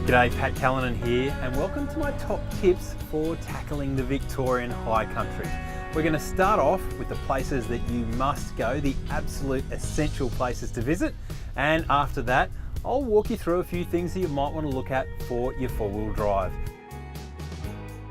G'day, Pat Callinan here, and welcome to my top tips for tackling the Victorian high country. We're going to start off with the places that you must go, the absolute essential places to visit, and after that I'll walk you through a few things that you might want to look at for your four-wheel drive.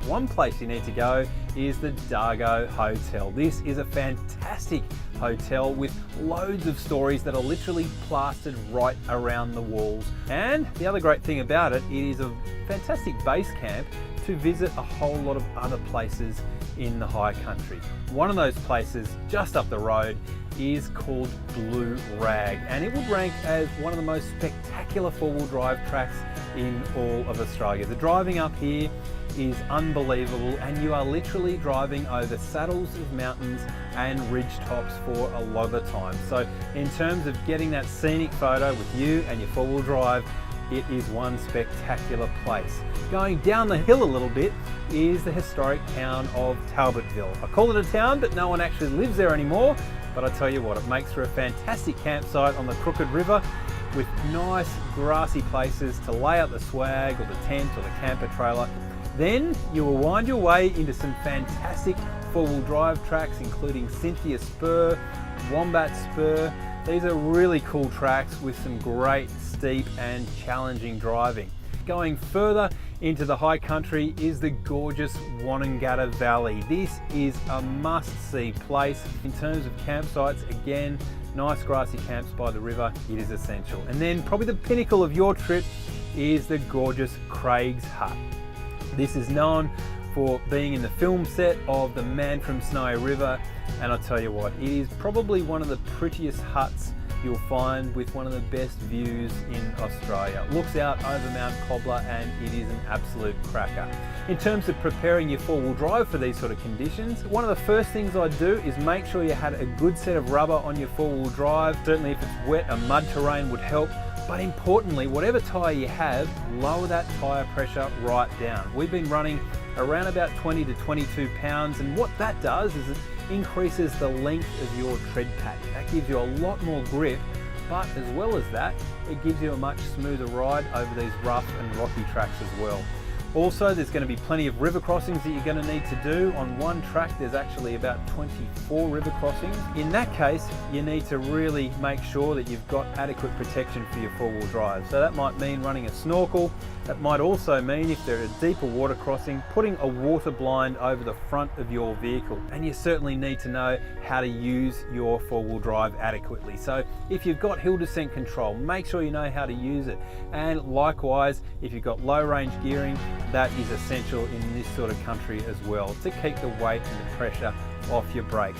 One place you need to go is the Dargo Hotel. This is a fantastic hotel with loads of stories that are literally plastered right around the walls. And the other great thing about it, it is a fantastic base camp to visit a whole lot of other places in the high country. One of those places just up the road is called Blue Rag, and it would rank as one of the most spectacular four-wheel drive tracks in all of Australia. The driving up here is unbelievable, and you are literally driving over saddles of mountains and ridge tops for a lot of the time. So in terms of getting that scenic photo with you and your four-wheel drive, it is one spectacular place. Going down the hill a little bit is the historic town of Talbotville. I call it a town, but no one actually lives there anymore. But I tell you what, it makes for a fantastic campsite on the Crooked River with nice grassy places to lay out the swag or the tent or the camper trailer. Then you will wind your way into some fantastic four-wheel drive tracks, including Cynthia Spur, Wombat Spur. These are really cool tracks with some great steep and challenging driving. Going further into the high country is the gorgeous Gator Valley. This is a must-see place. In terms of campsites, again, nice grassy camps by the river, it is essential. And then probably the pinnacle of your trip is the gorgeous Craig's Hut. This is known for being in the film set of The Man from Snowy River, and I'll tell you what, it is probably one of the prettiest huts you'll find with one of the best views in Australia. It looks out over Mount Cobbler and it is an absolute cracker. In terms of preparing your four-wheel drive for these sort of conditions, one of the first things I do is make sure you had a good set of rubber on your four-wheel drive. Certainly if it's wet, a mud terrain would help. But importantly, whatever tyre you have, lower that tyre pressure right down. We've been running around about 20 to 22 pounds, and what that does is it increases the length of your tread patch. That gives you a lot more grip, but as well as that, it gives you a much smoother ride over these rough and rocky tracks as well. Also, there's going to be plenty of river crossings that you're going to need to do. On one track, there's actually about 24 river crossings. In that case, you need to really make sure that you've got adequate protection for your four-wheel drive. So that might mean running a snorkel. That might also mean, if they're a deeper water crossing, putting a water blind over the front of your vehicle. And you certainly need to know how to use your four-wheel drive adequately. So if you've got hill descent control, make sure you know how to use it. And likewise, if you've got low range gearing, that is essential in this sort of country as well, to keep the weight and the pressure off your brakes.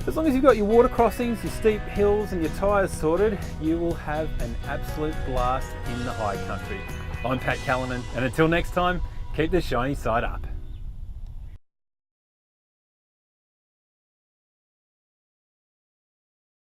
As long as you've got your water crossings, your steep hills and your tyres sorted, you will have an absolute blast in the high country. I'm Pat Callinan, and until next time, keep the shiny side up.